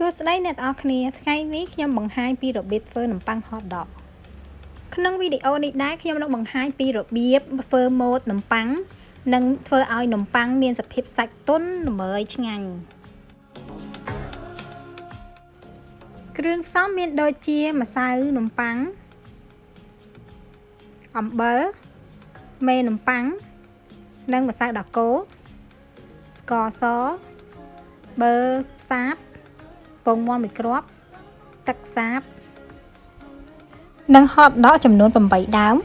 សួស្តីអ្នកទាំងអស់គ្នាថ្ងៃនេះខ្ញុំបង្ហាញពីរបៀបធ្វើនំប៉័ងហតដកក្នុងវីដេអូនេះដែរខ្ញុំនឹងបង្ហាញពីរបៀបធ្វើម៉ូតនំប៉័ងនិងធ្វើឲ្យនំប៉័ងមានសភាពសាច់ទន់ល្មើយឆ្ងាញ់គ្រឿងផ្សំមានដូចជាម្សៅនំប៉័ងអំបិលមេនំប៉័ងនិងម្សៅដកូស្ករសប៊ឺផ្សាបពងមាន់មួយគ្រាប់ទឹកសាបនិងហតដកចំនួន8ដើម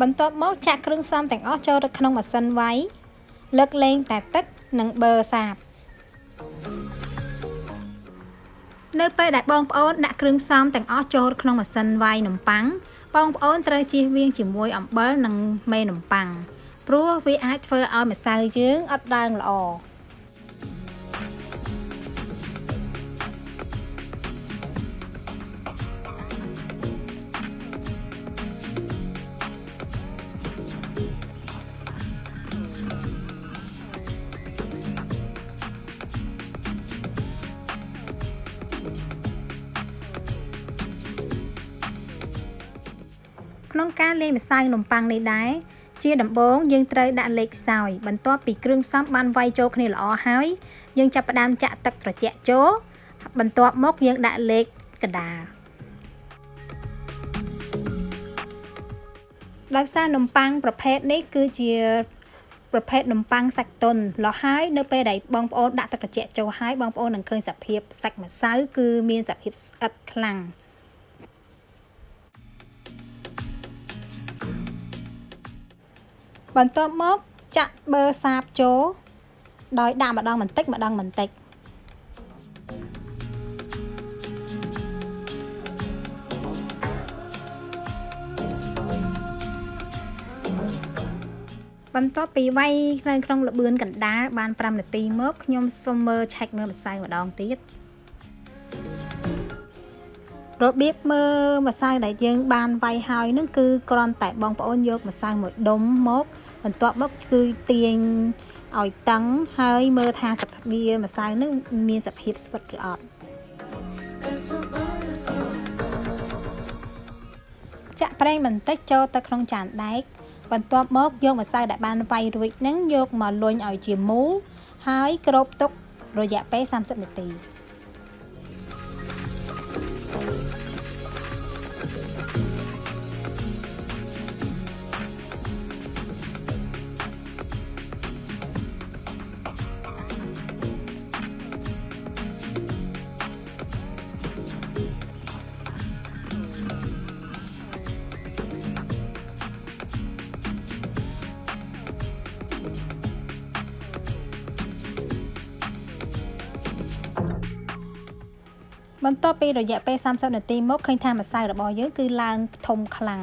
បន្ទាប់មកចាក់គ្រឿងផ្សំទាំងអស់ចូលទៅក្នុងម៉ាស៊ីនវាយលើកលែងតែទឹកនិងប៊ឺសាបនៅពេលដែលបងប្អូនដាក់គ្រឿងផ្សំទាំងអស់ចូលក្នុងម៉ាស៊ីនវាយនំប៉័ងបងប្អូនត្រូវជៀសវាងជាមួយអំបិលនិងមេនំប៉័ងព្រោះវាអាចធ្វើឲ្យម្សៅយើងអត់ឡើងល្អក្នុងការលាយម្សៅនំប៉័ងនេះដែរជាដំបូងយើងត្រូវដាក់លេខខ្សោយបន្ទាប់ពីគ្រឿងផ្សំបានវាយចូលគ្នាល្អហើយយើងចាប់ផ្ដើមចាក់ទឹកត្រជាក់ចូលបន្ទាប់មកយើងដាក់លេខកណ្ដាលដោយសារនំប៉័ងប្រភេទនេះគឺជាប្រភេទនំប៉័ងសាច់ទន់លោះហើយនៅពេលដែលបងប្អូនដាក់ទឹកត្រជាក់ចូលហើយបងប្អូននឹងឃើញសភាពសាច់ម្សៅគឺមានសភាពស្អិតខ្លាំងបន្ទាប់មកចាក់ប៊ឺសាបចូលដោយដាក់ម្ដងបន្តិចបន្តិចបន្ទាប់ពីវាយនៅក្នុងល្បឿនកណ្ដាលបាន5នាទីមកខ្ញុំសូមមើលឆែកមើលម្សៅម្ដងទៀតរបៀបមើលម្សៅដែលយើងបានវាយហើយនឹងគឺគ្រាន់តែបងប្អូនយកម្សៅមួយដុំមកបន្ទាប់មកគឺទាញឲ្យតឹងហើយមើលថាសភាពម្សៅនឹងមានសភាពស្វិតឬអត់ចាក់ប្រេងបន្តិចចូលទៅក្នុងចានដែកបន្ទាប់មកយកម្សៅដែលបានវាយរួចនឹងយកមកលុញឲ្យជាមូលហើយគ្របទុករយៈពេល30នាទីបន្ទាប់ពីរយៈពេល30នាទីមកឃើញថាម្សៅរបស់យើងគឺឡើងធំខ្លាំង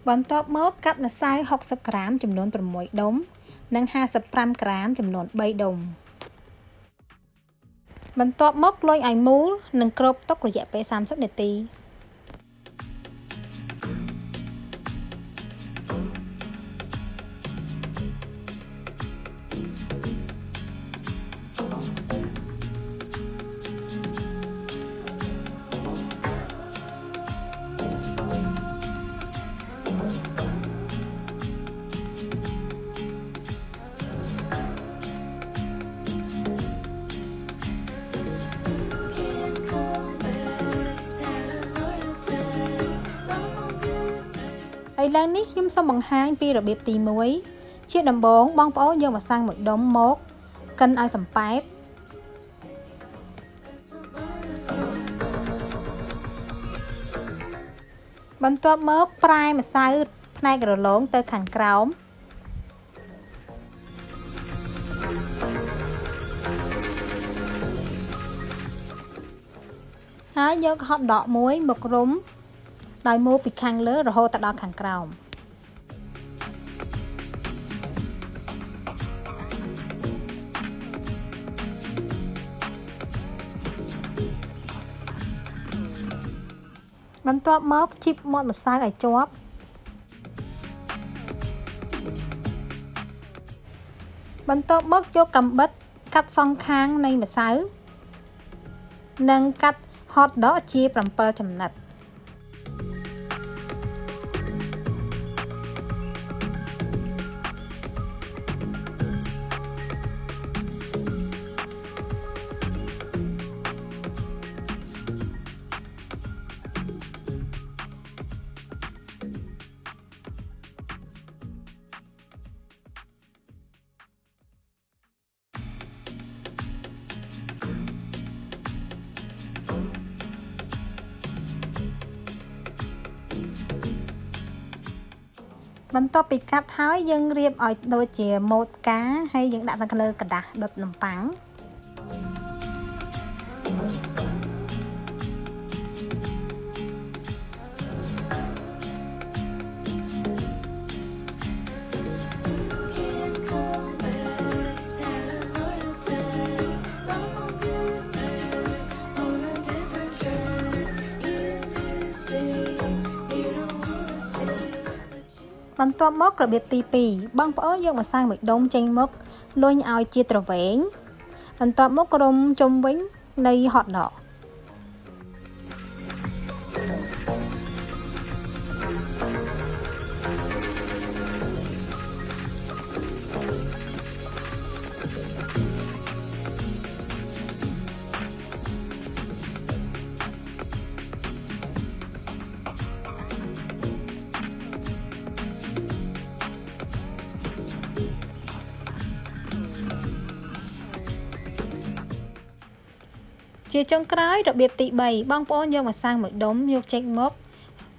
បន្ទាប់មកកាត់ម្សៅ60ក្រាមចំនួន6ដុំនិង55ក្រាមចំនួន3ដុំបន្ទាប់មកលុញឲ្យមូលនិងគ្របទុករយៈពេល30នាទីឥឡូវនេះខ្ញុំសូមបង្ហាញពីរបៀបទី1ជាដំបូងបងប្អូនយកម្សៅមួយដុំមកកិនឲ្យសំប៉ែតបន្ទាប់មកប្រែម្សៅផ្នែករលោងទៅខាងក្រោមហើយយកហតដកមួយមករុំដោយមូលពីខាងលើរហូតដល់ខាងក្រោម បន្ បន្ទាប់មកជីបមាត់ម្សៅឲ្យជាប់បន្ទាប់មកយកកាំបិតកាត់សងខាងនៃម្សៅនិងកាត់ហតដកជា7ចំណិតបន្ទាប់ពីកាត់ហើយយើងរៀបឲ្យដូចជាម៉ូតផ្កាហើយយើងដាក់ទៅលើกระดาษដុតនំប៉័ងបន្ទាប់មករបៀបទី2បងប្អូនយកម្សៅមួយដុំចេញមកលុញឲ្យជាទ្រវែងបន្ទាប់មករុំជុំវិញនៃហតដកជាចុងក្រោយរបៀបទី3បងប្អូនយកម្សៅមួយដុំយកចេញមក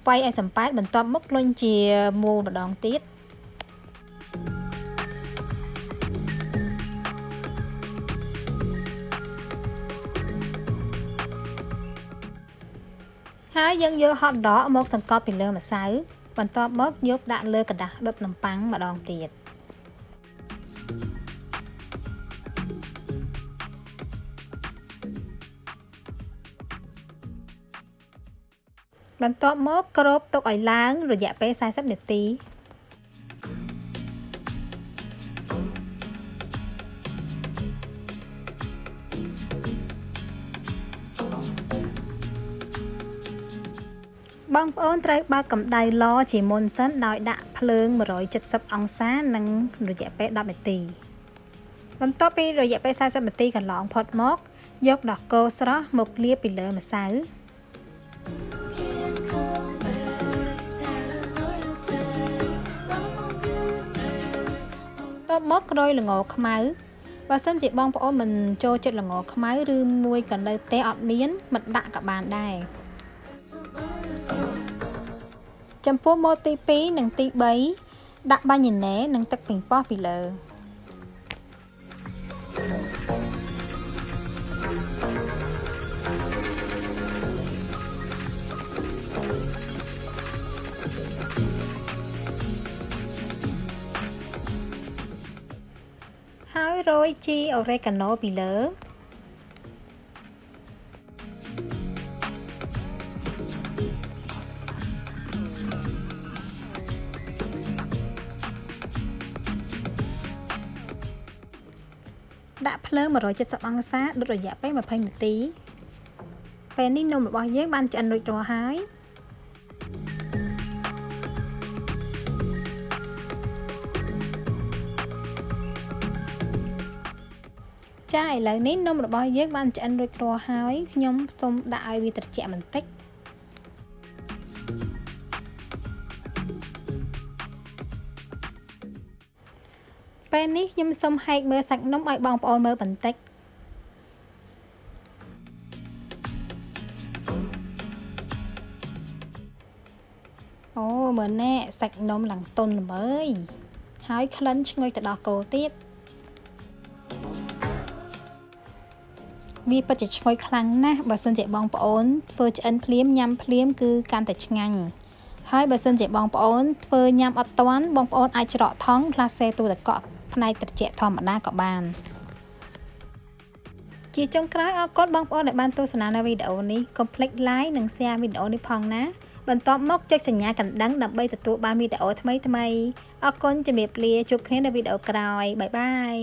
វាយឲ្យសំប៉ែតបន្ទាប់មកលុញជាមូលម្ដងទៀតហើយយើងយកហតដកមកសង្កត់ពីលើម្សៅបន្ទាប់មកយកដាក់លើกระดาษដុតនំប៉័ងម្ដងទៀតបន្ទាប់មកគ្របទុកឲ្យឡើងរយៈពេល40នាទីបងប្អូនត្រូវបើកកម្ដៅឡជាមុនសិនដោយដាក់ភ្លើង170អង្សានិងរយៈពេល10នាទីបន្ទាប់ពីរយៈពេល40នាទីកន្លងផុតមកយកដោះគោស្រស់មកលាបពីលើម្សៅមកក្រោយល្ងខ្មៅបើសិនជាបងប្អូនមិនចូលចិត្តល្ងខ្មៅឬមួយក៏នៅតែអត់មានមិនដាក់ក៏បានដែរចំពោះម៉ូតទី2និងទី3ដាក់បាញ់ណែនិងទឹកប៉េងប៉ោះពីលើហើយរោយជីអូរ៉េកាណូពីលើដាក់ភ្លើង170អង្សាដុតរយៈពេល20នាទីពេលនេះនំរបស់យើងបានឆ្អិនរួចរាល់ហើយចាឥឡូវនេះនំរបស់យើងបានឆ្អិនរួចរាល់ហើយខ្ញុំសូមដាក់ឲ្យវាត្រជាក់បន្តិចពេលនេះខ្ញុំសូមហែកមើលសាច់នំឲ្យបងប្អូនមើលបន្តិចអូមើលណែសាច់នំឡើងទន់ល្មើយហើយក្លិនឈ្ងុយទៅដល់គោទៀតវាពិតជាឈ្ងុយខ្លាំងណាស់បើសិនជាបងប្អូនធ្វើឆ្អិនភ្លាមញ៉ាំភ្លាមគឺកាន់តែឆ្ងាញ់ហើយបើសិនជាបងប្អូនធ្វើញ៉ាំអត់ទាន់បងប្អូនអាចច្រកថង់ផ្លាសេទូទឹកកកផ្នែកត្រជាក់ធម្មតាក៏បាន ជាចុងក្រោយអរគុណបងប្អូនដែលបានទស្សនានៅវីដេអូនេះកុំភ្លេច like និង share វីដេអូនេះផងណាបន្ទាប់មកចុចសញ្ញាកណ្ដឹងដើម្បីទទួលបានវីដេអូថ្មីៗអរគុណជំរាបលាជួបគ្នានៅវីដេអូក្រោយបាយបាយ